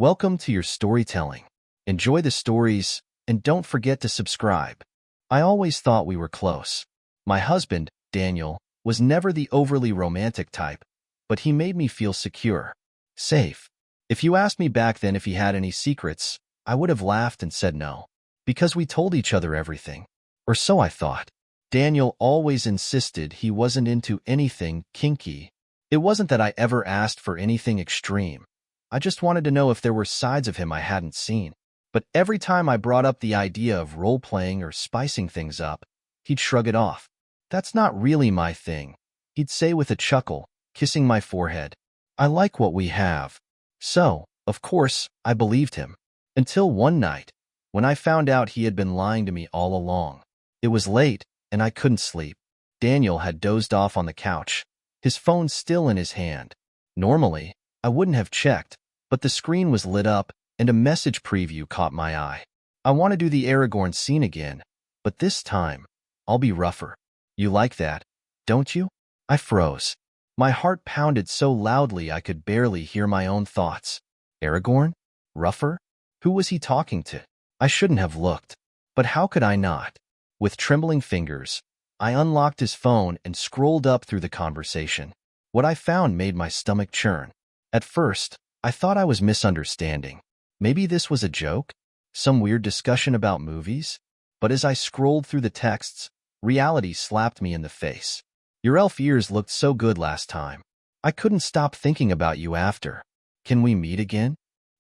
Welcome to your storytelling. Enjoy the stories, and don't forget to subscribe. I always thought we were close. My husband, Daniel, was never the overly romantic type, but he made me feel secure, safe. If you asked me back then if he had any secrets, I would have laughed and said no, because we told each other everything. Or so I thought. Daniel always insisted he wasn't into anything kinky. It wasn't that I ever asked for anything extreme. I just wanted to know if there were sides of him I hadn't seen. But every time I brought up the idea of role-playing or spicing things up, he'd shrug it off. That's not really my thing, he'd say with a chuckle, kissing my forehead. I like what we have. So, of course, I believed him. Until one night, when I found out he had been lying to me all along. It was late, and I couldn't sleep. Daniel had dozed off on the couch, his phone still in his hand. Normally, I wouldn't have checked, but the screen was lit up, and a message preview caught my eye. I want to do the Aragorn scene again, but this time, I'll be rougher. You like that, don't you? I froze. My heart pounded so loudly I could barely hear my own thoughts. Aragorn? Rougher? Who was he talking to? I shouldn't have looked. But how could I not? With trembling fingers, I unlocked his phone and scrolled up through the conversation. What I found made my stomach churn. At first, I thought I was misunderstanding. Maybe this was a joke? Some weird discussion about movies? But as I scrolled through the texts, reality slapped me in the face. Your elf ears looked so good last time. I couldn't stop thinking about you after. Can we meet again?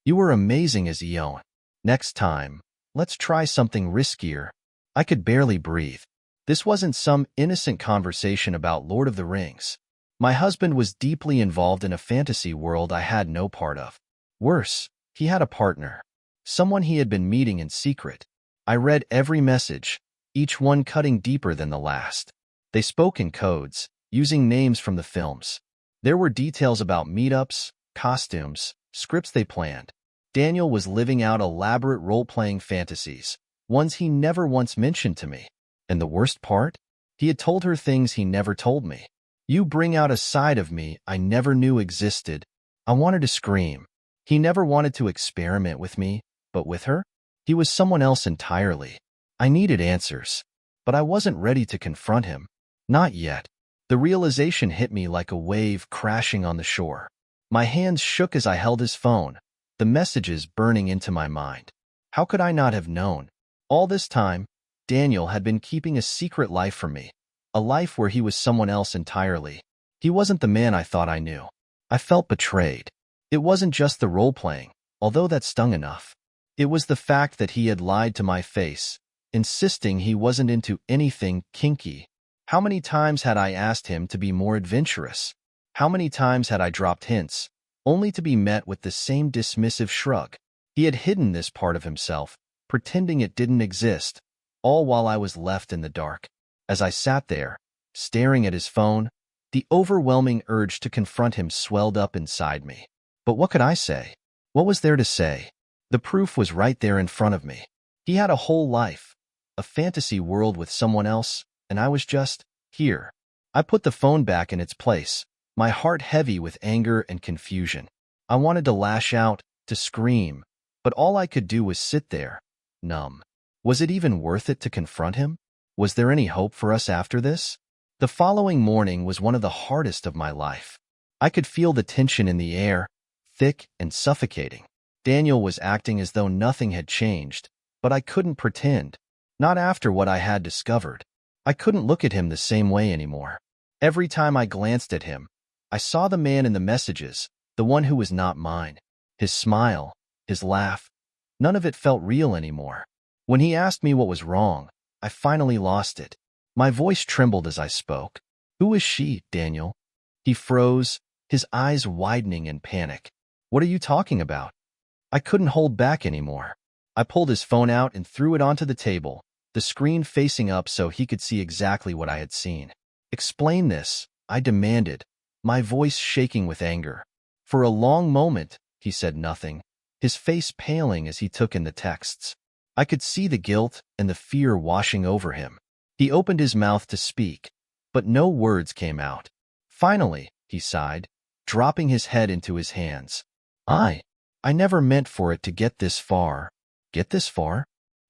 You were amazing as Eon. Next time, let's try something riskier. I could barely breathe. This wasn't some innocent conversation about Lord of the Rings. My husband was deeply involved in a fantasy world I had no part of. Worse, he had a partner. Someone he had been meeting in secret. I read every message, each one cutting deeper than the last. They spoke in codes, using names from the films. There were details about meetups, costumes, scripts they planned. Daniel was living out elaborate role-playing fantasies, ones he never once mentioned to me. And the worst part? He had told her things he never told me. You bring out a side of me I never knew existed. I wanted to scream. He never wanted to experiment with me, but with her? He was someone else entirely. I needed answers. But I wasn't ready to confront him. Not yet. The realization hit me like a wave crashing on the shore. My hands shook as I held his phone, the messages burning into my mind. How could I not have known? All this time, Daniel had been keeping a secret life from me. A life where he was someone else entirely. He wasn't the man I thought I knew. I felt betrayed. It wasn't just the role-playing, although that stung enough. It was the fact that he had lied to my face, insisting he wasn't into anything kinky. How many times had I asked him to be more adventurous? How many times had I dropped hints, only to be met with the same dismissive shrug? He had hidden this part of himself, pretending it didn't exist, all while I was left in the dark. As I sat there, staring at his phone, the overwhelming urge to confront him swelled up inside me. But what could I say? What was there to say? The proof was right there in front of me. He had a whole life, a fantasy world with someone else, and I was just here. I put the phone back in its place, my heart heavy with anger and confusion. I wanted to lash out, to scream, but all I could do was sit there, numb. Was it even worth it to confront him? Was there any hope for us after this? The following morning was one of the hardest of my life. I could feel the tension in the air, thick and suffocating. Daniel was acting as though nothing had changed, but I couldn't pretend. Not after what I had discovered. I couldn't look at him the same way anymore. Every time I glanced at him, I saw the man in the messages, the one who was not mine. His smile, his laugh, none of it felt real anymore. When he asked me what was wrong, I finally lost it. My voice trembled as I spoke. Who is she, Daniel? He froze, his eyes widening in panic. What are you talking about? I couldn't hold back anymore. I pulled his phone out and threw it onto the table, the screen facing up so he could see exactly what I had seen. Explain this, I demanded, my voice shaking with anger. For a long moment, he said nothing, his face paling as he took in the texts. I could see the guilt and the fear washing over him. He opened his mouth to speak, but no words came out. Finally, he sighed, dropping his head into his hands. I never meant for it to get this far. Get this far?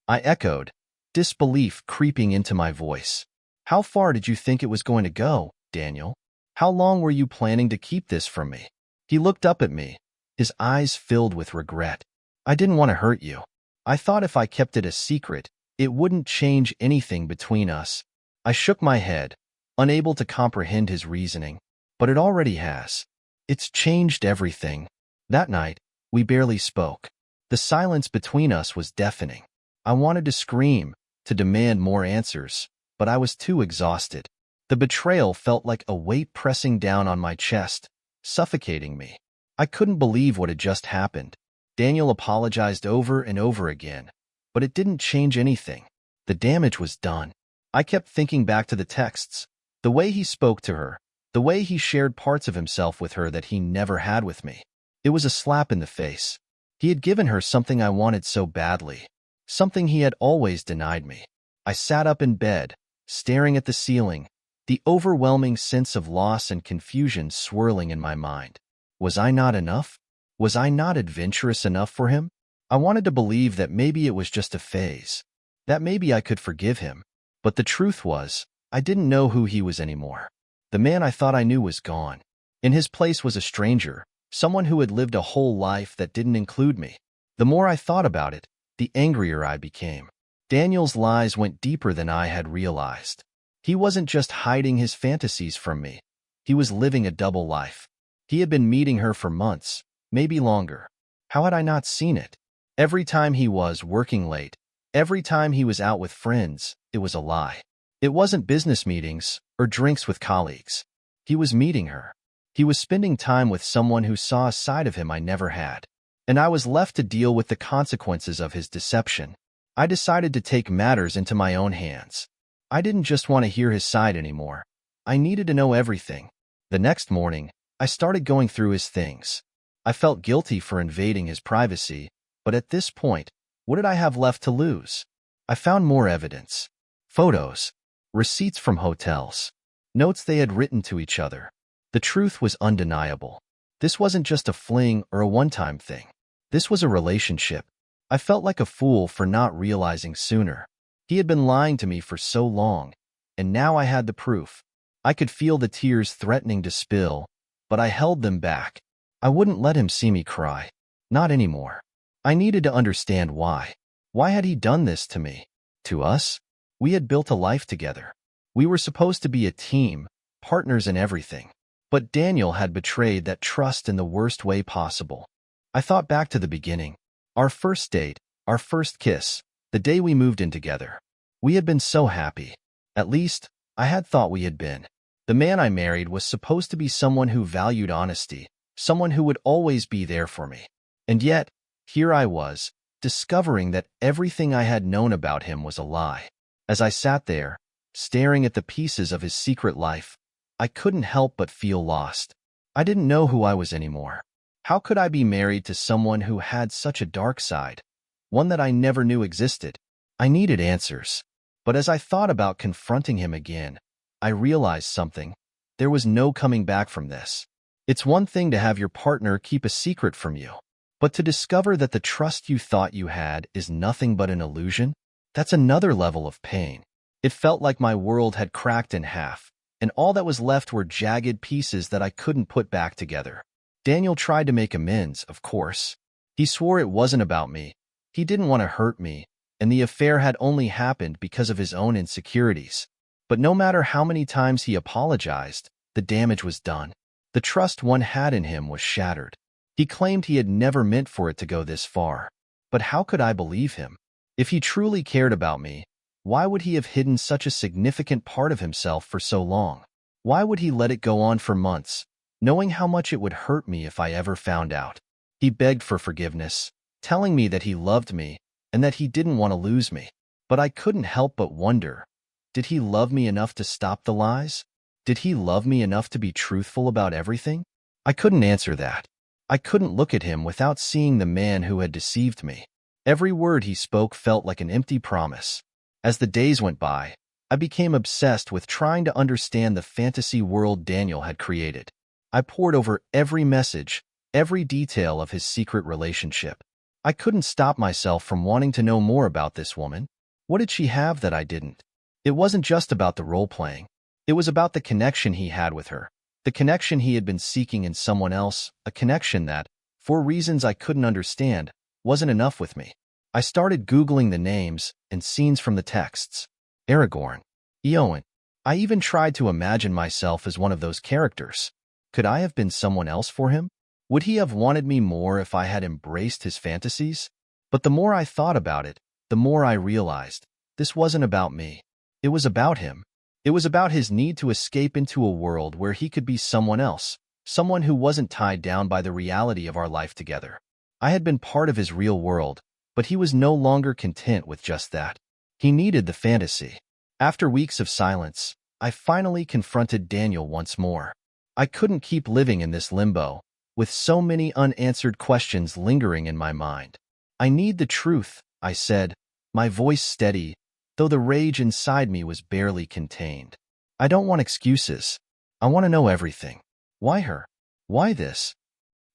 I echoed, disbelief creeping into my voice. How far did you think it was going to go, Daniel? How long were you planning to keep this from me? He looked up at me, his eyes filled with regret. I didn't want to hurt you. I thought if I kept it a secret, it wouldn't change anything between us. I shook my head, unable to comprehend his reasoning. But it already has. It's changed everything. That night, we barely spoke. The silence between us was deafening. I wanted to scream, to demand more answers, but I was too exhausted. The betrayal felt like a weight pressing down on my chest, suffocating me. I couldn't believe what had just happened. Daniel apologized over and over again, but it didn't change anything. The damage was done. I kept thinking back to the texts, the way he spoke to her, the way he shared parts of himself with her that he never had with me. It was a slap in the face. He had given her something I wanted so badly, something he had always denied me. I sat up in bed, staring at the ceiling, the overwhelming sense of loss and confusion swirling in my mind. Was I not enough? Was I not adventurous enough for him? I wanted to believe that maybe it was just a phase, that maybe I could forgive him. But the truth was, I didn't know who he was anymore. The man I thought I knew was gone. In his place was a stranger, someone who had lived a whole life that didn't include me. The more I thought about it, the angrier I became. Daniel's lies went deeper than I had realized. He wasn't just hiding his fantasies from me. He was living a double life. He had been meeting her for months, maybe longer. How had I not seen it? Every time he was working late, every time he was out with friends, it was a lie. It wasn't business meetings or drinks with colleagues. He was meeting her. He was spending time with someone who saw a side of him I never had. And I was left to deal with the consequences of his deception. I decided to take matters into my own hands. I didn't just want to hear his side anymore. I needed to know everything. The next morning, I started going through his things. I felt guilty for invading his privacy, but at this point, what did I have left to lose? I found more evidence. Photos, receipts from hotels, notes they had written to each other. The truth was undeniable. This wasn't just a fling or a one-time thing. This was a relationship. I felt like a fool for not realizing sooner. He had been lying to me for so long, and now I had the proof. I could feel the tears threatening to spill, but I held them back. I wouldn't let him see me cry. Not anymore. I needed to understand why. Why had he done this to me? To us? We had built a life together. We were supposed to be a team, partners in everything. But Daniel had betrayed that trust in the worst way possible. I thought back to the beginning. Our first date, our first kiss, the day we moved in together. We had been so happy. At least, I had thought we had been. The man I married was supposed to be someone who valued honesty, someone who would always be there for me. And yet, here I was, discovering that everything I had known about him was a lie. As I sat there, staring at the pieces of his secret life, I couldn't help but feel lost. I didn't know who I was anymore. How could I be married to someone who had such a dark side, one that I never knew existed? I needed answers. But as I thought about confronting him again, I realized something. There was no coming back from this. It's one thing to have your partner keep a secret from you, but to discover that the trust you thought you had is nothing but an illusion, that's another level of pain. It felt like my world had cracked in half, and all that was left were jagged pieces that I couldn't put back together. Daniel tried to make amends, of course. He swore it wasn't about me. He didn't want to hurt me, and the affair had only happened because of his own insecurities. But no matter how many times he apologized, the damage was done. The trust one had in him was shattered. He claimed he had never meant for it to go this far. But how could I believe him? If he truly cared about me, why would he have hidden such a significant part of himself for so long? Why would he let it go on for months, knowing how much it would hurt me if I ever found out? He begged for forgiveness, telling me that he loved me and that he didn't want to lose me. But I couldn't help but wonder, did he love me enough to stop the lies? Did he love me enough to be truthful about everything? I couldn't answer that. I couldn't look at him without seeing the man who had deceived me. Every word he spoke felt like an empty promise. As the days went by, I became obsessed with trying to understand the fantasy world Daniel had created. I pored over every message, every detail of his secret relationship. I couldn't stop myself from wanting to know more about this woman. What did she have that I didn't? It wasn't just about the role-playing. It was about the connection he had with her, the connection he had been seeking in someone else, a connection that, for reasons I couldn't understand, wasn't enough with me. I started Googling the names and scenes from the texts. Aragorn. Eowyn. I even tried to imagine myself as one of those characters. Could I have been someone else for him? Would he have wanted me more if I had embraced his fantasies? But the more I thought about it, the more I realized this wasn't about me. It was about him. It was about his need to escape into a world where he could be someone else, someone who wasn't tied down by the reality of our life together. I had been part of his real world, but he was no longer content with just that. He needed the fantasy. After weeks of silence, I finally confronted Daniel once more. I couldn't keep living in this limbo, with so many unanswered questions lingering in my mind. I need the truth, I said, my voice steady, though the rage inside me was barely contained. I don't want excuses. I want to know everything. Why her? Why this?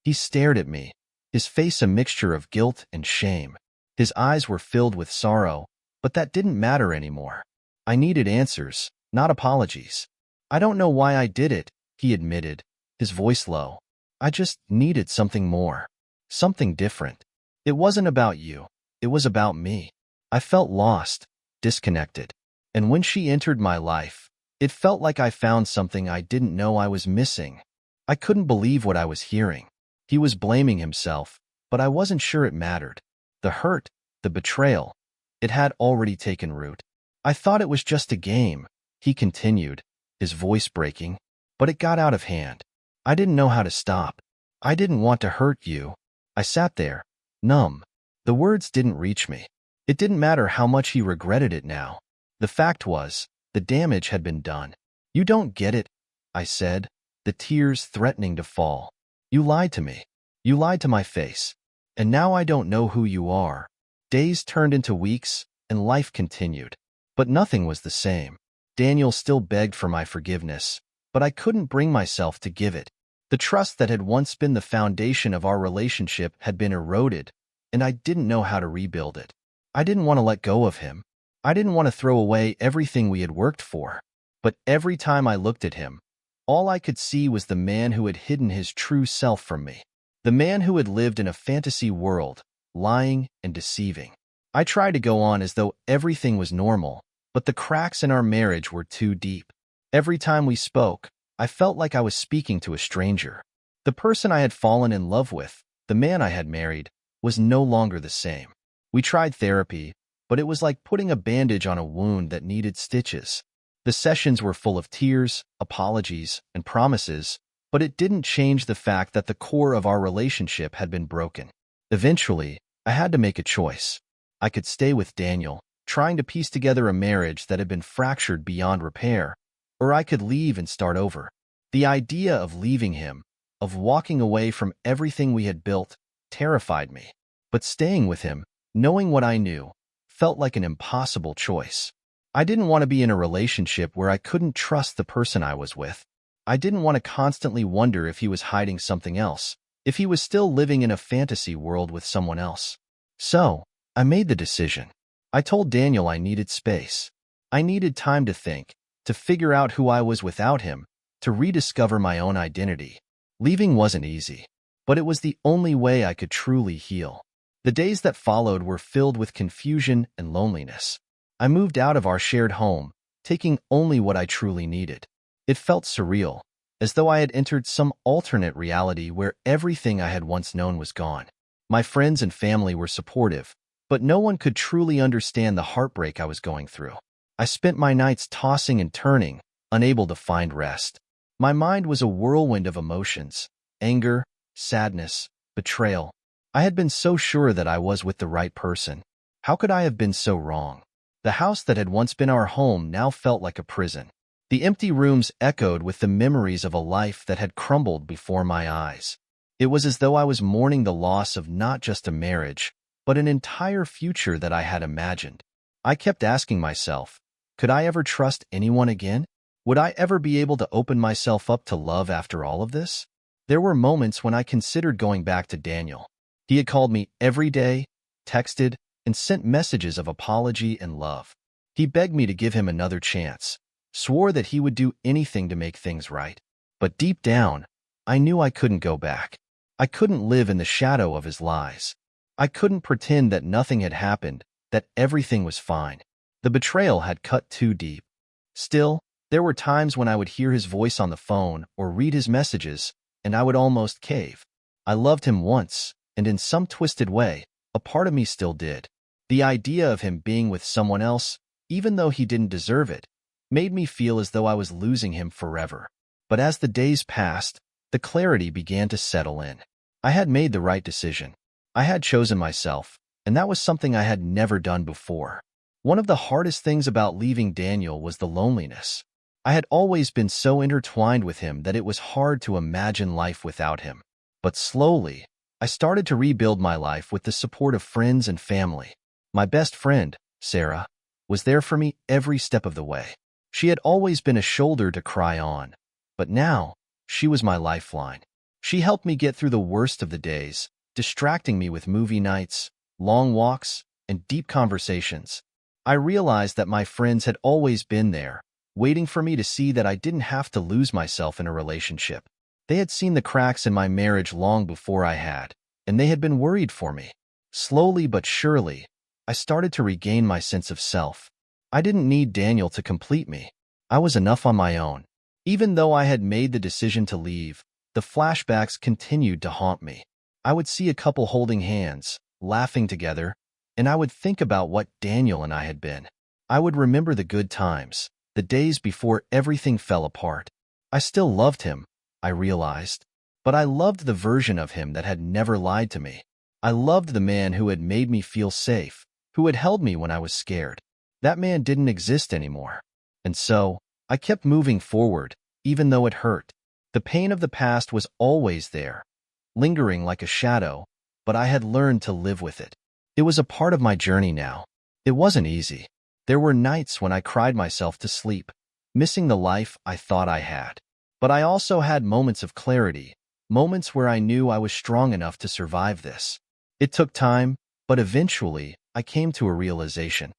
He stared at me, his face a mixture of guilt and shame. His eyes were filled with sorrow, but that didn't matter anymore. I needed answers, not apologies. I don't know why I did it, he admitted, his voice low. I just needed something more, something different. It wasn't about you. It was about me. I felt lost, disconnected. And when she entered my life, it felt like I found something I didn't know I was missing. I couldn't believe what I was hearing. He was blaming himself, but I wasn't sure it mattered. The hurt, the betrayal, it had already taken root. I thought it was just a game, he continued, his voice breaking, but it got out of hand. I didn't know how to stop. I didn't want to hurt you. I sat there, numb. The words didn't reach me. It didn't matter how much he regretted it now. The fact was, the damage had been done. You don't get it, I said, the tears threatening to fall. You lied to me. You lied to my face. And now I don't know who you are. Days turned into weeks, and life continued. But nothing was the same. Daniel still begged for my forgiveness, but I couldn't bring myself to give it. The trust that had once been the foundation of our relationship had been eroded, and I didn't know how to rebuild it. I didn't want to let go of him. I didn't want to throw away everything we had worked for. But every time I looked at him, all I could see was the man who had hidden his true self from me. The man who had lived in a fantasy world, lying and deceiving. I tried to go on as though everything was normal, but the cracks in our marriage were too deep. Every time we spoke, I felt like I was speaking to a stranger. The person I had fallen in love with, the man I had married, was no longer the same. We tried therapy, but it was like putting a bandage on a wound that needed stitches. The sessions were full of tears, apologies, and promises, but it didn't change the fact that the core of our relationship had been broken. Eventually, I had to make a choice. I could stay with Daniel, trying to piece together a marriage that had been fractured beyond repair, or I could leave and start over. The idea of leaving him, of walking away from everything we had built, terrified me. But staying with him, knowing what I knew, felt like an impossible choice. I didn't want to be in a relationship where I couldn't trust the person I was with. I didn't want to constantly wonder if he was hiding something else, if he was still living in a fantasy world with someone else. So, I made the decision. I told Daniel I needed space. I needed time to think, to figure out who I was without him, to rediscover my own identity. Leaving wasn't easy, but it was the only way I could truly heal. The days that followed were filled with confusion and loneliness. I moved out of our shared home, taking only what I truly needed. It felt surreal, as though I had entered some alternate reality where everything I had once known was gone. My friends and family were supportive, but no one could truly understand the heartbreak I was going through. I spent my nights tossing and turning, unable to find rest. My mind was a whirlwind of emotions: anger, sadness, betrayal. I had been so sure that I was with the right person. How could I have been so wrong? The house that had once been our home now felt like a prison. The empty rooms echoed with the memories of a life that had crumbled before my eyes. It was as though I was mourning the loss of not just a marriage, but an entire future that I had imagined. I kept asking myself, could I ever trust anyone again? Would I ever be able to open myself up to love after all of this? There were moments when I considered going back to Daniel. He had called me every day, texted, and sent messages of apology and love. He begged me to give him another chance, swore that he would do anything to make things right. But deep down, I knew I couldn't go back. I couldn't live in the shadow of his lies. I couldn't pretend that nothing had happened, that everything was fine. The betrayal had cut too deep. Still, there were times when I would hear his voice on the phone or read his messages, and I would almost cave. I loved him once, and in some twisted way, a part of me still did. The idea of him being with someone else, even though he didn't deserve it, made me feel as though I was losing him forever. But as the days passed, the clarity began to settle in. I had made the right decision. I had chosen myself, and that was something I had never done before. One of the hardest things about leaving Daniel was the loneliness. I had always been so intertwined with him that it was hard to imagine life without him. But slowly, I started to rebuild my life with the support of friends and family. My best friend, Sarah, was there for me every step of the way. She had always been a shoulder to cry on, but now she was my lifeline. She helped me get through the worst of the days, distracting me with movie nights, long walks, and deep conversations. I realized that my friends had always been there, waiting for me to see that I didn't have to lose myself in a relationship. They had seen the cracks in my marriage long before I had, and they had been worried for me. Slowly but surely, I started to regain my sense of self. I didn't need Daniel to complete me. I was enough on my own. Even though I had made the decision to leave, the flashbacks continued to haunt me. I would see a couple holding hands, laughing together, and I would think about what Daniel and I had been. I would remember the good times, the days before everything fell apart. I still loved him, I realized, but I loved the version of him that had never lied to me. I loved the man who had made me feel safe, who had held me when I was scared. That man didn't exist anymore. And so, I kept moving forward, even though it hurt. The pain of the past was always there, lingering like a shadow, but I had learned to live with it. It was a part of my journey now. It wasn't easy. There were nights when I cried myself to sleep, missing the life I thought I had. But I also had moments of clarity, moments where I knew I was strong enough to survive this. It took time, but eventually, I came to a realization.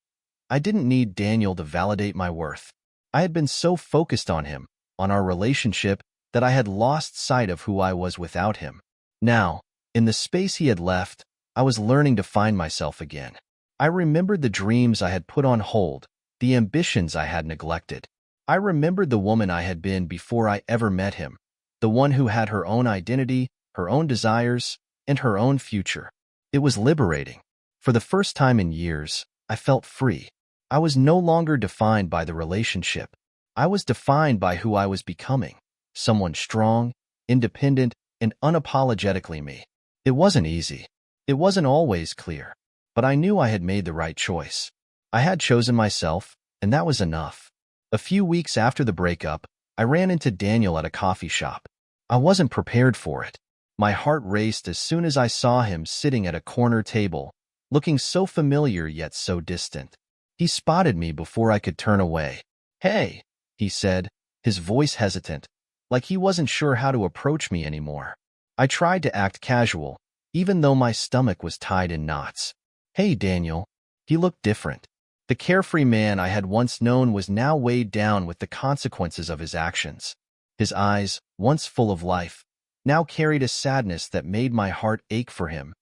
I didn't need Daniel to validate my worth. I had been so focused on him, on our relationship, that I had lost sight of who I was without him. Now, in the space he had left, I was learning to find myself again. I remembered the dreams I had put on hold, the ambitions I had neglected. I remembered the woman I had been before I ever met him, the one who had her own identity, her own desires, and her own future. It was liberating. For the first time in years, I felt free. I was no longer defined by the relationship. I was defined by who I was becoming, someone strong, independent, and unapologetically me. It wasn't easy. It wasn't always clear, but I knew I had made the right choice. I had chosen myself, and that was enough. A few weeks after the breakup, I ran into Daniel at a coffee shop. I wasn't prepared for it. My heart raced as soon as I saw him sitting at a corner table, looking so familiar yet so distant. He spotted me before I could turn away. "Hey," he said, his voice hesitant, like he wasn't sure how to approach me anymore. I tried to act casual, even though my stomach was tied in knots. "Hey, Daniel." He looked different. The carefree man I had once known was now weighed down with the consequences of his actions. His eyes, once full of life, now carried a sadness that made my heart ache for him.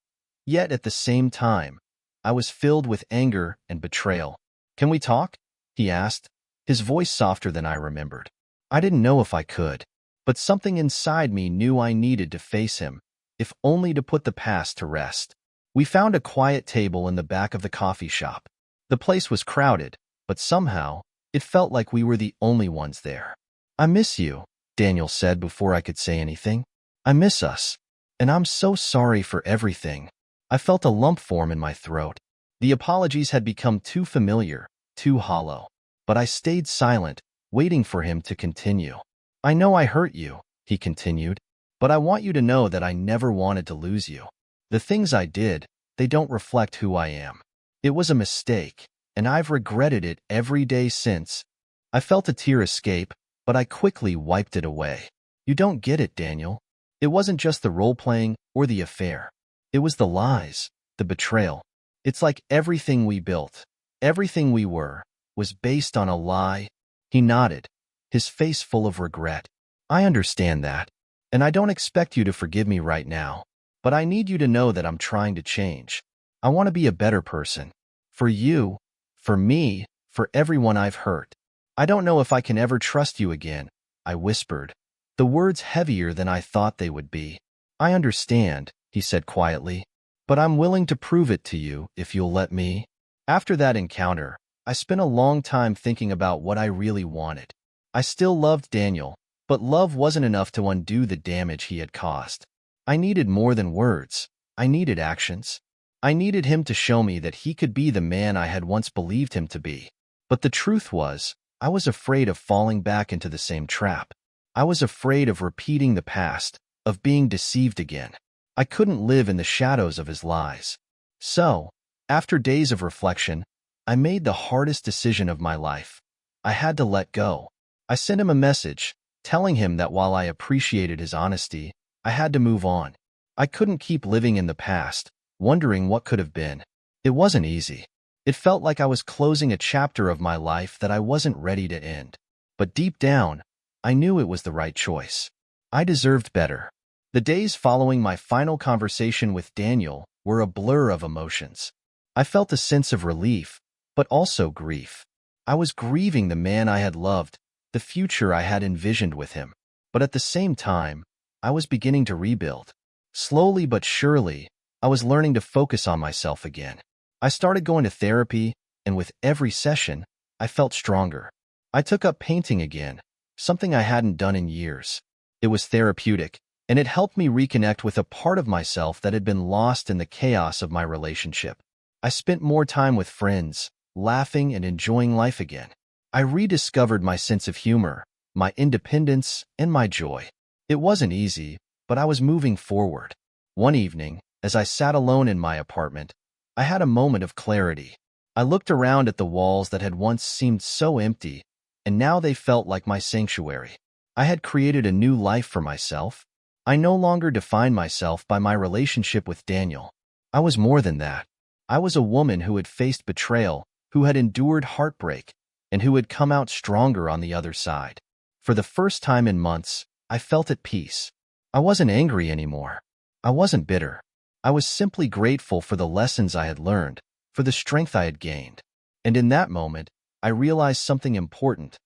Yet at the same time, I was filled with anger and betrayal. "Can we talk?" he asked, his voice softer than I remembered. I didn't know if I could, but something inside me knew I needed to face him, if only to put the past to rest. We found a quiet table in the back of the coffee shop. The place was crowded, but somehow, it felt like we were the only ones there. "I miss you," Daniel said before I could say anything. "I miss us. And I'm so sorry for everything." I felt a lump form in my throat. The apologies had become too familiar, too hollow. But I stayed silent, waiting for him to continue. "I know I hurt you," he continued, "but I want you to know that I never wanted to lose you. The things I did, they don't reflect who I am. It was a mistake, and I've regretted it every day since." I felt a tear escape, but I quickly wiped it away. "You don't get it, Daniel. It wasn't just the role-playing or the affair. It was the lies, the betrayal. It's like everything we built, everything we were, was based on a lie. He nodded, his face full of regret. I understand that, and I don't expect you to forgive me right now, but I need you to know that I'm trying to change. I want to be a better person. For you, for me, for everyone I've hurt. I don't know if I can ever trust you again, I whispered, the words heavier than I thought they would be. I understand, he said quietly, but I'm willing to prove it to you if you'll let me. After that encounter, I spent a long time thinking about what I really wanted. I still loved Daniel, but love wasn't enough to undo the damage he had caused. I needed more than words. I needed actions. I needed him to show me that he could be the man I had once believed him to be. But the truth was, I was afraid of falling back into the same trap. I was afraid of repeating the past, of being deceived again. I couldn't live in the shadows of his lies. So, after days of reflection, I made the hardest decision of my life. I had to let go. I sent him a message, telling him that while I appreciated his honesty, I had to move on. I couldn't keep living in the past, wondering what could have been. It wasn't easy. It felt like I was closing a chapter of my life that I wasn't ready to end. But deep down, I knew it was the right choice. I deserved better. The days following my final conversation with Daniel were a blur of emotions. I felt a sense of relief, but also grief. I was grieving the man I had loved, the future I had envisioned with him. But at the same time, I was beginning to rebuild. Slowly but surely, I was learning to focus on myself again. I started going to therapy, and with every session, I felt stronger. I took up painting again, something I hadn't done in years. It was therapeutic, and it helped me reconnect with a part of myself that had been lost in the chaos of my relationship. I spent more time with friends, laughing and enjoying life again. I rediscovered my sense of humor, my independence, and my joy. It wasn't easy, but I was moving forward. One evening, as I sat alone in my apartment, I had a moment of clarity. I looked around at the walls that had once seemed so empty, and now they felt like my sanctuary. I had created a new life for myself. I no longer defined myself by my relationship with Daniel. I was more than that. I was a woman who had faced betrayal, who had endured heartbreak, and who had come out stronger on the other side. For the first time in months, I felt at peace. I wasn't angry anymore. I wasn't bitter. I was simply grateful for the lessons I had learned, for the strength I had gained. And in that moment, I realized something important.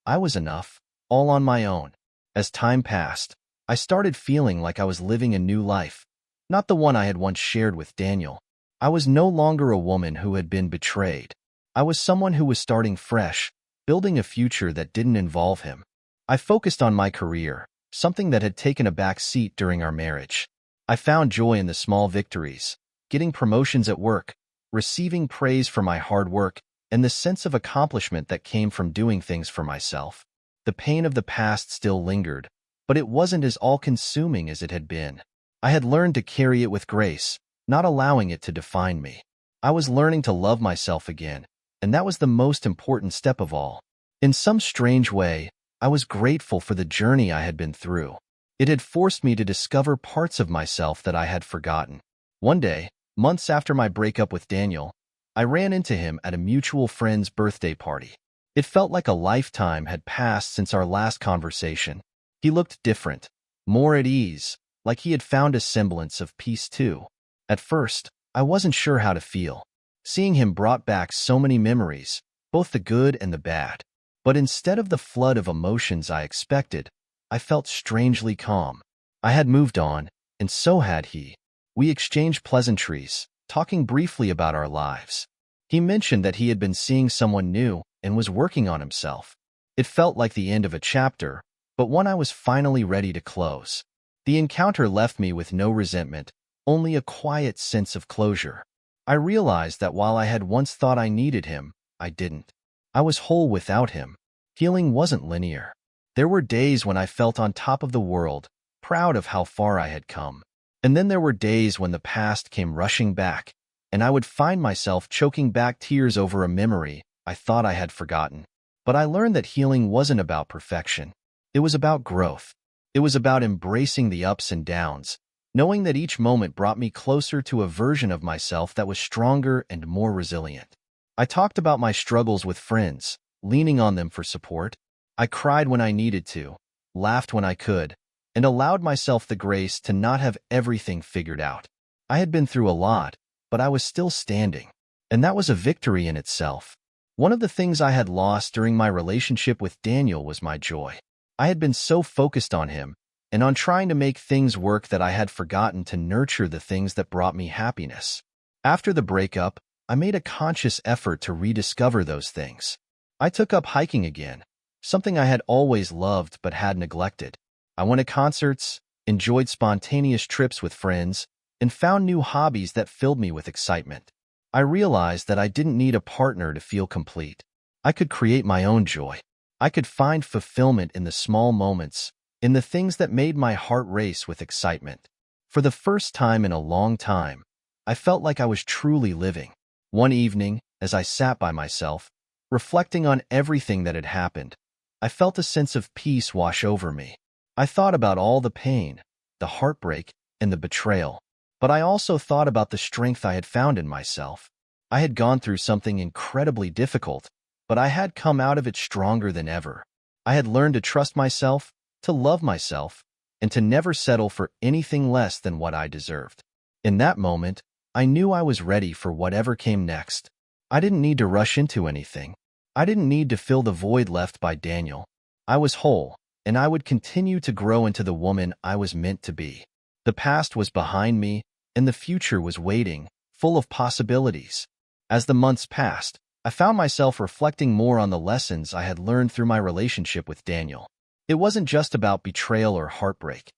I was enough, all on my own. As time passed, I started feeling like I was living a new life, not the one I had once shared with Daniel. I was no longer a woman who had been betrayed. I was someone who was starting fresh, building a future that didn't involve him. I focused on my career, something that had taken a back seat during our marriage. I found joy in the small victories, getting promotions at work, receiving praise for my hard work, and the sense of accomplishment that came from doing things for myself. The pain of the past still lingered, but it wasn't as all-consuming as it had been. I had learned to carry it with grace, not allowing it to define me. I was learning to love myself again, and that was the most important step of all. In some strange way, I was grateful for the journey I had been through. It had forced me to discover parts of myself that I had forgotten. One day, months after my breakup with Daniel, I ran into him at a mutual friend's birthday party. It felt like a lifetime had passed since our last conversation. He looked different, more at ease, like he had found a semblance of peace too. At first, I wasn't sure how to feel. Seeing him brought back so many memories, both the good and the bad. But instead of the flood of emotions I expected, I felt strangely calm. I had moved on, and so had he. We exchanged pleasantries, talking briefly about our lives. He mentioned that he had been seeing someone new and was working on himself. It felt like the end of a chapter, but one I was finally ready to close. The encounter left me with no resentment, only a quiet sense of closure. I realized that while I had once thought I needed him, I didn't. I was whole without him. Healing wasn't linear. There were days when I felt on top of the world, proud of how far I had come. And then there were days when the past came rushing back, and I would find myself choking back tears over a memory I thought I had forgotten. But I learned that healing wasn't about perfection. It was about growth. It was about embracing the ups and downs, knowing that each moment brought me closer to a version of myself that was stronger and more resilient. I talked about my struggles with friends, leaning on them for support. I cried when I needed to, laughed when I could, and allowed myself the grace to not have everything figured out. I had been through a lot, but I was still standing, and that was a victory in itself. One of the things I had lost during my relationship with Daniel was my joy. I had been so focused on him and on trying to make things work that I had forgotten to nurture the things that brought me happiness. After the breakup, I made a conscious effort to rediscover those things. I took up hiking again, something I had always loved but had neglected. I went to concerts, enjoyed spontaneous trips with friends, and found new hobbies that filled me with excitement. I realized that I didn't need a partner to feel complete. I could create my own joy. I could find fulfillment in the small moments, in the things that made my heart race with excitement. For the first time in a long time, I felt like I was truly living. One evening, as I sat by myself, reflecting on everything that had happened, I felt a sense of peace wash over me. I thought about all the pain, the heartbreak, and the betrayal. But I also thought about the strength I had found in myself. I had gone through something incredibly difficult, but I had come out of it stronger than ever. I had learned to trust myself, to love myself, and to never settle for anything less than what I deserved. In that moment, I knew I was ready for whatever came next. I didn't need to rush into anything. I didn't need to fill the void left by Daniel. I was whole, and I would continue to grow into the woman I was meant to be. The past was behind me, and the future was waiting, full of possibilities. As the months passed, I found myself reflecting more on the lessons I had learned through my relationship with Daniel. It wasn't just about betrayal or heartbreak.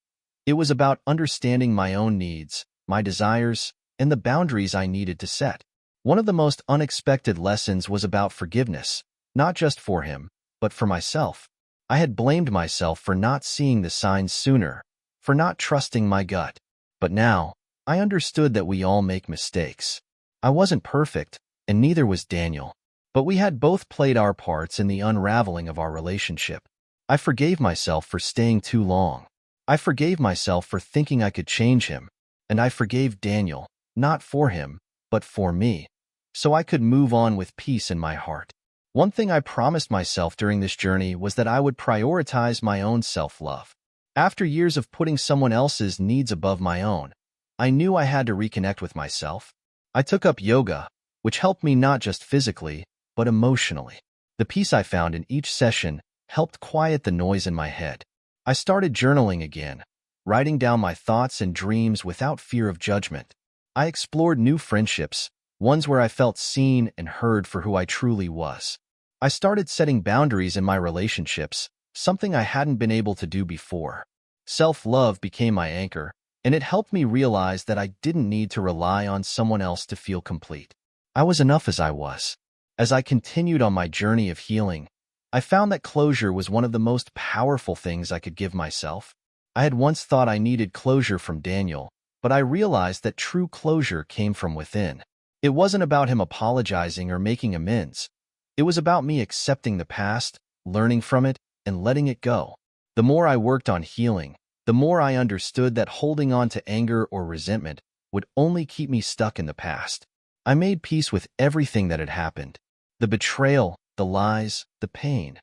It was about understanding my own needs, my desires, and the boundaries I needed to set. One of the most unexpected lessons was about forgiveness, not just for him, but for myself. I had blamed myself for not seeing the signs sooner, for not trusting my gut. But now, I understood that we all make mistakes. I wasn't perfect, and neither was Daniel. But we had both played our parts in the unraveling of our relationship. I forgave myself for staying too long. I forgave myself for thinking I could change him. And I forgave Daniel, not for him, but for me, so I could move on with peace in my heart. One thing I promised myself during this journey was that I would prioritize my own self-love. After years of putting someone else's needs above my own, I knew I had to reconnect with myself. I took up yoga, which helped me not just physically, but emotionally. The peace I found in each session helped quiet the noise in my head. I started journaling again, writing down my thoughts and dreams without fear of judgment. I explored new friendships, ones where I felt seen and heard for who I truly was. I started setting boundaries in my relationships, something I hadn't been able to do before. Self-love became my anchor, and it helped me realize that I didn't need to rely on someone else to feel complete. I was enough as I was. As I continued on my journey of healing, I found that closure was one of the most powerful things I could give myself. I had once thought I needed closure from Daniel, but I realized that true closure came from within. It wasn't about him apologizing or making amends. It was about me accepting the past, learning from it, and letting it go. The more I worked on healing, the more I understood that holding on to anger or resentment would only keep me stuck in the past. I made peace with everything that had happened. The betrayal, the lies, the pain.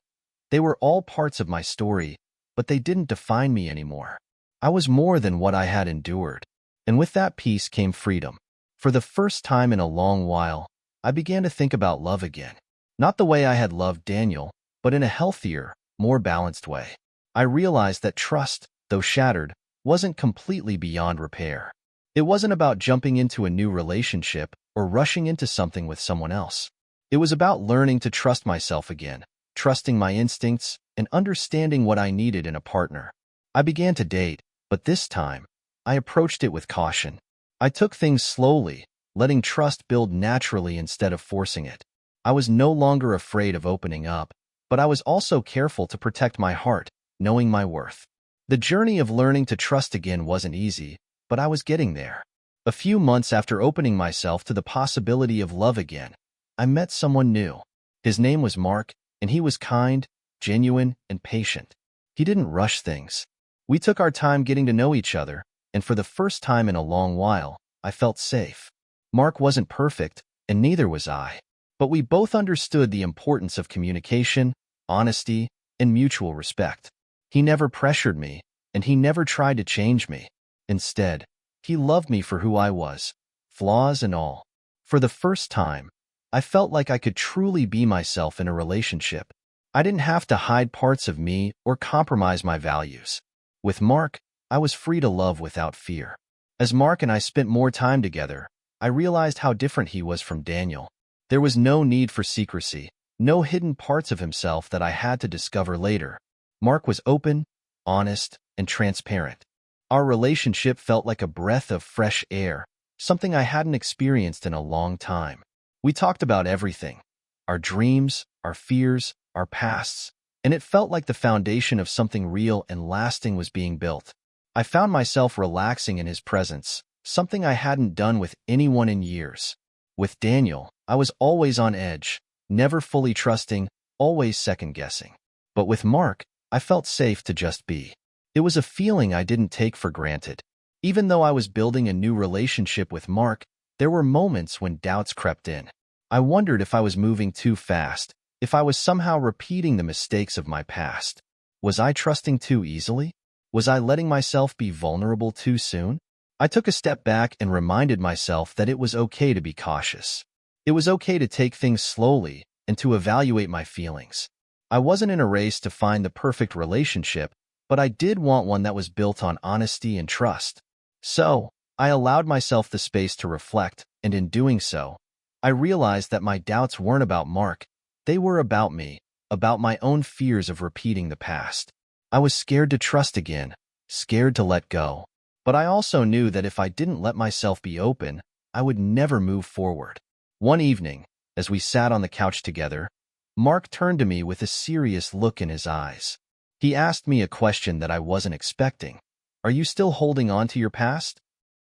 They were all parts of my story, but they didn't define me anymore. I was more than what I had endured. And with that peace came freedom. For the first time in a long while, I began to think about love again. Not the way I had loved Daniel, but in a healthier, more balanced way. I realized that trust, though shattered, wasn't completely beyond repair. It wasn't about jumping into a new relationship or rushing into something with someone else. It was about learning to trust myself again, trusting my instincts, and understanding what I needed in a partner. I began to date, but this time, I approached it with caution. I took things slowly, letting trust build naturally instead of forcing it. I was no longer afraid of opening up, but I was also careful to protect my heart, knowing my worth. The journey of learning to trust again wasn't easy, but I was getting there. A few months after opening myself to the possibility of love again, I met someone new. His name was Mark, and he was kind, genuine, and patient. He didn't rush things. We took our time getting to know each other, and for the first time in a long while, I felt safe. Mark wasn't perfect, and neither was I. But we both understood the importance of communication, honesty, and mutual respect. He never pressured me, and he never tried to change me. Instead, he loved me for who I was, flaws and all. For the first time, I felt like I could truly be myself in a relationship. I didn't have to hide parts of me or compromise my values. With Mark, I was free to love without fear. As Mark and I spent more time together, I realized how different he was from Daniel. There was no need for secrecy, no hidden parts of himself that I had to discover later. Mark was open, honest, and transparent. Our relationship felt like a breath of fresh air, something I hadn't experienced in a long time. We talked about everything, our dreams, our fears, our pasts, and it felt like the foundation of something real and lasting was being built. I found myself relaxing in his presence, something I hadn't done with anyone in years. With Daniel, I was always on edge, never fully trusting, always second-guessing. But with Mark, I felt safe to just be. It was a feeling I didn't take for granted. Even though I was building a new relationship with Mark, there were moments when doubts crept in. I wondered if I was moving too fast, if I was somehow repeating the mistakes of my past. Was I trusting too easily? Was I letting myself be vulnerable too soon? I took a step back and reminded myself that it was okay to be cautious. It was okay to take things slowly and to evaluate my feelings. I wasn't in a race to find the perfect relationship, but I did want one that was built on honesty and trust. So, I allowed myself the space to reflect, and in doing so, I realized that my doubts weren't about Mark. They were about me, about my own fears of repeating the past. I was scared to trust again, scared to let go. But I also knew that if I didn't let myself be open, I would never move forward. One evening, as we sat on the couch together, Mark turned to me with a serious look in his eyes. He asked me a question that I wasn't expecting. Are you still holding on to your past?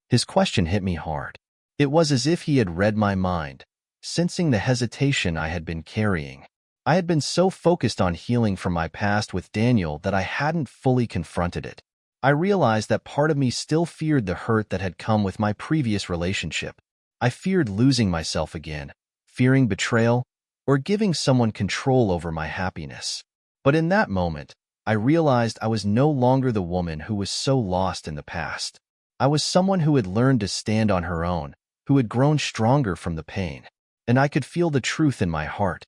His question hit me hard. It was as if he had read my mind, sensing the hesitation I had been carrying. I had been so focused on healing from my past with Daniel that I hadn't fully confronted it. I realized that part of me still feared the hurt that had come with my previous relationship. I feared losing myself again, fearing betrayal, or giving someone control over my happiness. But in that moment, I realized I was no longer the woman who was so lost in the past. I was someone who had learned to stand on her own, who had grown stronger from the pain. And I could feel the truth in my heart.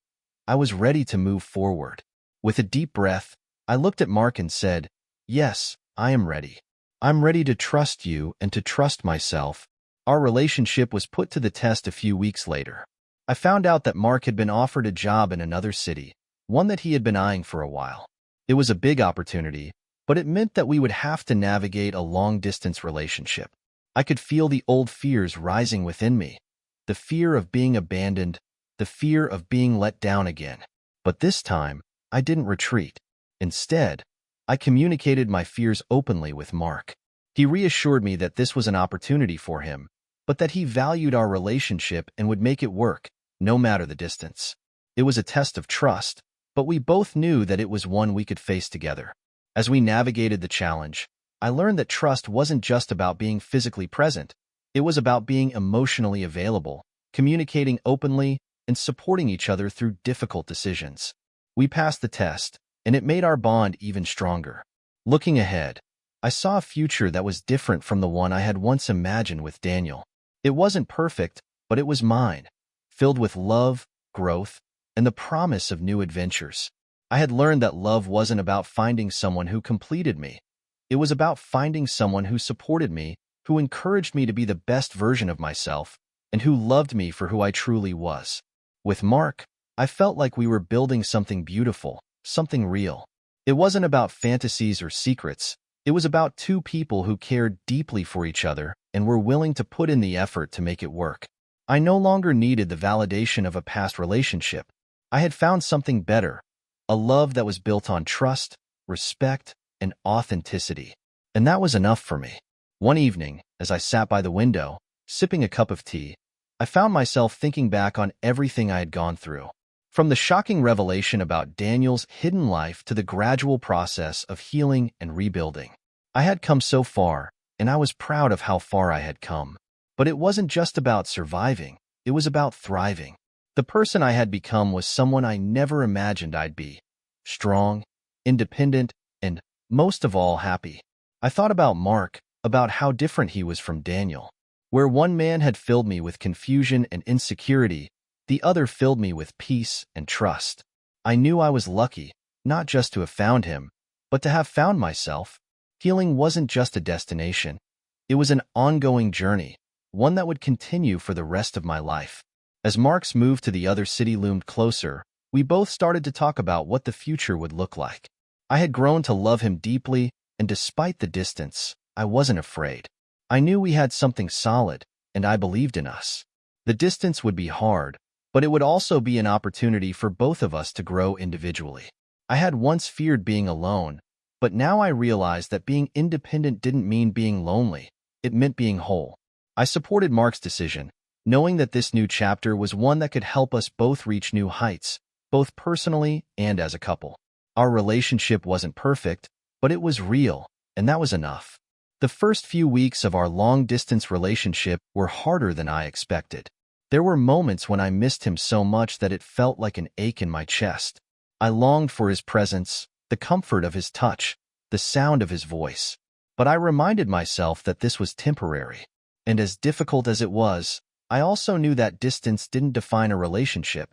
I was ready to move forward. With a deep breath, I looked at Mark and said, "Yes, I am ready. I'm ready to trust you and to trust myself." Our relationship was put to the test a few weeks later. I found out that Mark had been offered a job in another city, one that he had been eyeing for a while. It was a big opportunity, but it meant that we would have to navigate a long-distance relationship. I could feel the old fears rising within me, the fear of being abandoned, the fear of being let down again. But this time, I didn't retreat. Instead, I communicated my fears openly with Mark. He reassured me that this was an opportunity for him, but that he valued our relationship and would make it work, no matter the distance. It was a test of trust, but we both knew that it was one we could face together. As we navigated the challenge, I learned that trust wasn't just about being physically present. It was about being emotionally available, communicating openly, and supporting each other through difficult decisions. We passed the test, and it made our bond even stronger. Looking ahead, I saw a future that was different from the one I had once imagined with Daniel. It wasn't perfect, but it was mine, filled with love, growth, and the promise of new adventures. I had learned that love wasn't about finding someone who completed me. It was about finding someone who supported me, who encouraged me to be the best version of myself, and who loved me for who I truly was. With Mark, I felt like we were building something beautiful, something real. It wasn't about fantasies or secrets. It was about two people who cared deeply for each other and were willing to put in the effort to make it work. I no longer needed the validation of a past relationship. I had found something better, a love that was built on trust, respect, and authenticity. And that was enough for me. One evening, as I sat by the window, sipping a cup of tea, I found myself thinking back on everything I had gone through. From the shocking revelation about Daniel's hidden life to the gradual process of healing and rebuilding. I had come so far, and I was proud of how far I had come. But it wasn't just about surviving, it was about thriving. The person I had become was someone I never imagined I'd be. Strong, independent, and, most of all, happy. I thought about Mark, about how different he was from Daniel. Where one man had filled me with confusion and insecurity, the other filled me with peace and trust. I knew I was lucky, not just to have found him, but to have found myself. Healing wasn't just a destination. It was an ongoing journey, one that would continue for the rest of my life. As Mark's move to the other city loomed closer, we both started to talk about what the future would look like. I had grown to love him deeply, and despite the distance, I wasn't afraid. I knew we had something solid, and I believed in us. The distance would be hard, but it would also be an opportunity for both of us to grow individually. I had once feared being alone, but now I realized that being independent didn't mean being lonely. It meant being whole. I supported Mark's decision, knowing that this new chapter was one that could help us both reach new heights, both personally and as a couple. Our relationship wasn't perfect, but it was real, and that was enough. The first few weeks of our long-distance relationship were harder than I expected. There were moments when I missed him so much that it felt like an ache in my chest. I longed for his presence, the comfort of his touch, the sound of his voice. But I reminded myself that this was temporary. And as difficult as it was, I also knew that distance didn't define a relationship.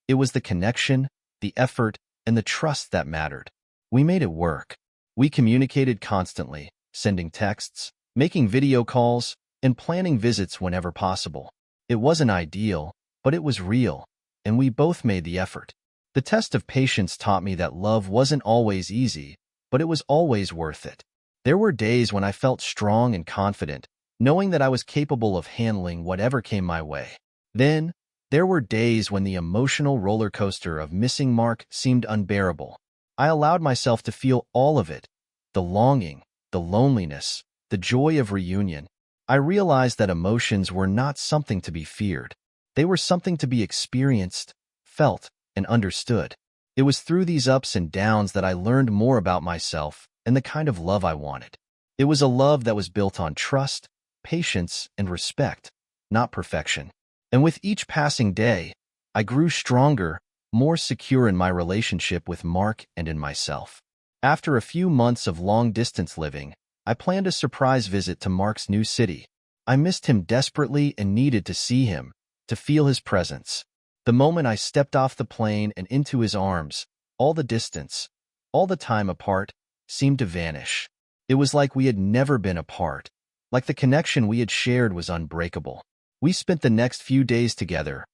It was the connection, the effort, and the trust that mattered. We made it work. We communicated constantly, sending texts, making video calls, and planning visits whenever possible. It wasn't ideal, but it was real, and we both made the effort. The test of patience taught me that love wasn't always easy, but it was always worth it. There were days when I felt strong and confident, knowing that I was capable of handling whatever came my way. Then, there were days when the emotional roller coaster of missing Mark seemed unbearable. I allowed myself to feel all of it, the longing, the loneliness, the joy of reunion. I realized that emotions were not something to be feared. They were something to be experienced, felt, and understood. It was through these ups and downs that I learned more about myself and the kind of love I wanted. It was a love that was built on trust, patience, and respect, not perfection. And with each passing day, I grew stronger, more secure in my relationship with Mark and in myself. After a few months of long-distance living, I planned a surprise visit to Mark's new city. I missed him desperately and needed to see him, to feel his presence. The moment I stepped off the plane and into his arms, all the distance, all the time apart, seemed to vanish. It was like we had never been apart, like the connection we had shared was unbreakable. We spent the next few days together,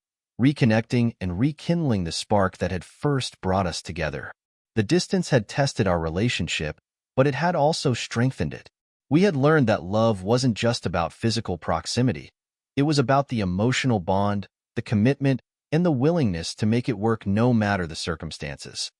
reconnecting and rekindling the spark that had first brought us together. The distance had tested our relationship, but it had also strengthened it. We had learned that love wasn't just about physical proximity. It was about the emotional bond, the commitment, and the willingness to make it work no matter the circumstances.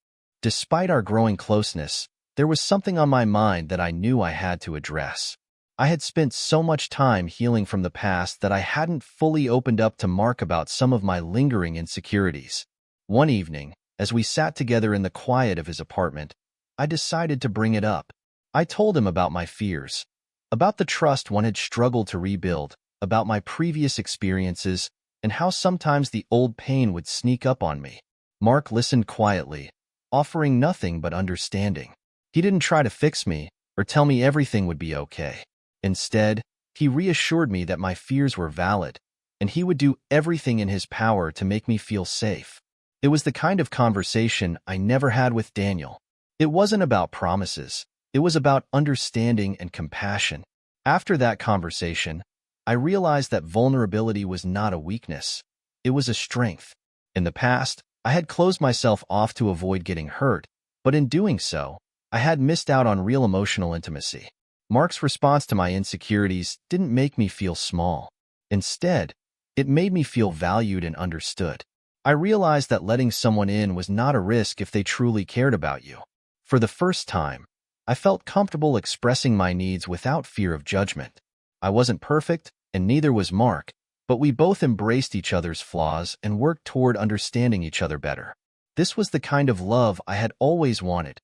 Despite our growing closeness, there was something on my mind that I knew I had to address. I had spent so much time healing from the past that I hadn't fully opened up to Mark about some of my lingering insecurities. One evening, as we sat together in the quiet of his apartment, I decided to bring it up. I told him about my fears, about the trust one had struggled to rebuild, about my previous experiences, and how sometimes the old pain would sneak up on me. Mark listened quietly, offering nothing but understanding. He didn't try to fix me or tell me everything would be okay. Instead, he reassured me that my fears were valid, and he would do everything in his power to make me feel safe. It was the kind of conversation I never had with Daniel. It wasn't about promises. It was about understanding and compassion. After that conversation, I realized that vulnerability was not a weakness. It was a strength. In the past, I had closed myself off to avoid getting hurt, but in doing so, I had missed out on real emotional intimacy. Mark's response to my insecurities didn't make me feel small. Instead, it made me feel valued and understood. I realized that letting someone in was not a risk if they truly cared about you. For the first time, I felt comfortable expressing my needs without fear of judgment. I wasn't perfect, and neither was Mark, but we both embraced each other's flaws and worked toward understanding each other better. This was the kind of love I had always wanted.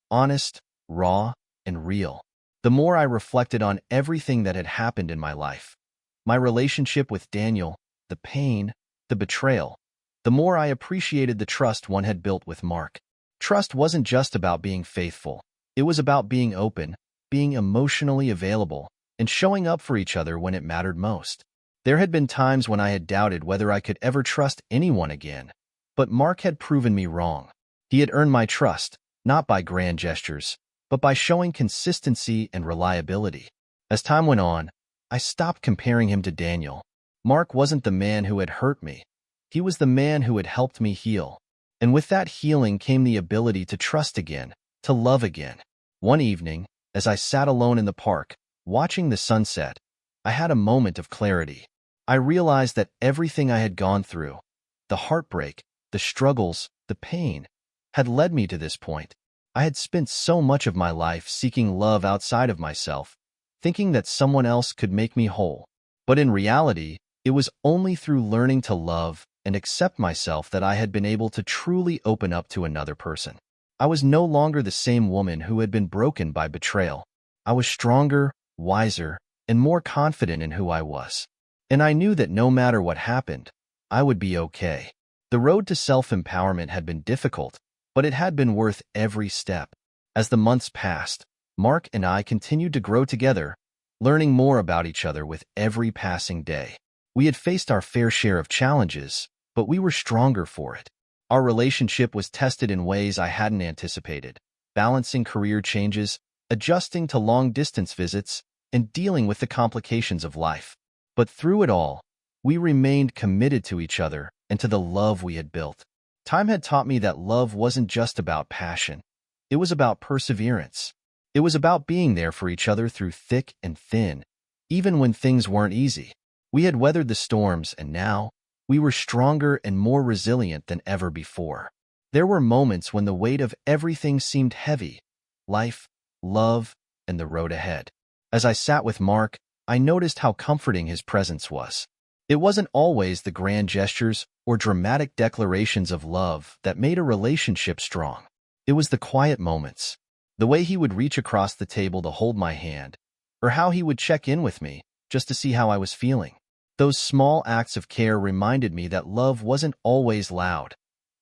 Honest, raw, and real. The more I reflected on everything that had happened in my life, my relationship with Daniel, the pain, the betrayal, the more I appreciated the trust one had built with Mark. Trust wasn't just about being faithful. It was about being open, being emotionally available, and showing up for each other when it mattered most. There had been times when I had doubted whether I could ever trust anyone again, but Mark had proven me wrong. He had earned my trust, not by grand gestures, but by showing consistency and reliability. As time went on, I stopped comparing him to Daniel. Mark wasn't the man who had hurt me. He was the man who had helped me heal. And with that healing came the ability to trust again, to love again. One evening, as I sat alone in the park, watching the sunset, I had a moment of clarity. I realized that everything I had gone through, the heartbreak, the struggles, the pain, had led me to this point. I had spent so much of my life seeking love outside of myself, thinking that someone else could make me whole. But in reality, it was only through learning to love and accept myself that I had been able to truly open up to another person. I was no longer the same woman who had been broken by betrayal. I was stronger, wiser, and more confident in who I was. And I knew that no matter what happened, I would be okay. The road to self-empowerment had been difficult, but it had been worth every step. As the months passed, Mark and I continued to grow together, learning more about each other with every passing day. We had faced our fair share of challenges, but we were stronger for it. Our relationship was tested in ways I hadn't anticipated, balancing career changes, adjusting to long-distance visits, and dealing with the complications of life. But through it all, we remained committed to each other and to the love we had built. Time had taught me that love wasn't just about passion. It was about perseverance. It was about being there for each other through thick and thin, even when things weren't easy. We had weathered the storms, and now we were stronger and more resilient than ever before. There were moments when the weight of everything seemed heavy: life, love, and the road ahead. As I sat with Mark, I noticed how comforting his presence was. It wasn't always the grand gestures or dramatic declarations of love that made a relationship strong. It was the quiet moments, the way he would reach across the table to hold my hand, or how he would check in with me just to see how I was feeling. Those small acts of care reminded me that love wasn't always loud.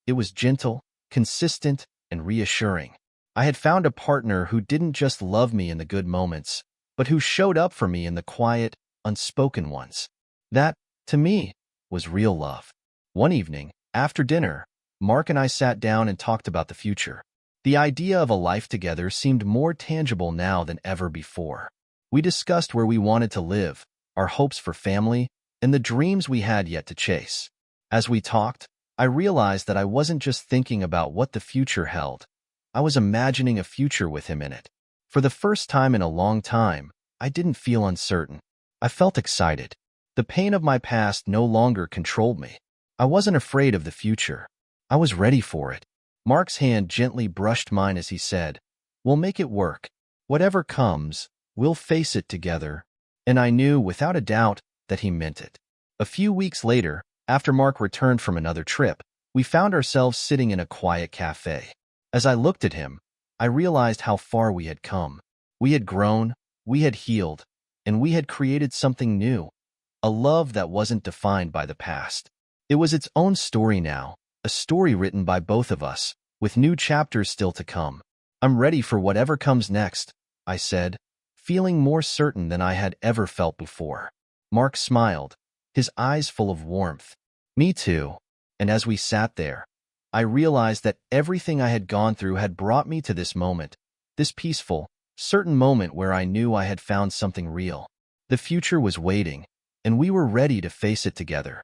It was gentle, consistent, and reassuring. I had found a partner who didn't just love me in the good moments, but who showed up for me in the quiet, unspoken ones. That, to me, was real love. One evening, after dinner, Mark and I sat down and talked about the future. The idea of a life together seemed more tangible now than ever before. We discussed where we wanted to live, our hopes for family, and the dreams we had yet to chase. As we talked, I realized that I wasn't just thinking about what the future held. I was imagining a future with him in it. For the first time in a long time, I didn't feel uncertain. I felt excited. The pain of my past no longer controlled me. I wasn't afraid of the future. I was ready for it. Mark's hand gently brushed mine as he said, "We'll make it work. Whatever comes, we'll face it together." And I knew, without a doubt, that he meant it. A few weeks later, after Mark returned from another trip, we found ourselves sitting in a quiet cafe. As I looked at him, I realized how far we had come. We had grown, we had healed, and we had created something new, a love that wasn't defined by the past. It was its own story now, a story written by both of us, with new chapters still to come. "I'm ready for whatever comes next," I said, feeling more certain than I had ever felt before. Mark smiled, his eyes full of warmth. "Me too." And as we sat there, I realized that everything I had gone through had brought me to this moment, this peaceful, certain moment where I knew I had found something real. The future was waiting, and we were ready to face it together.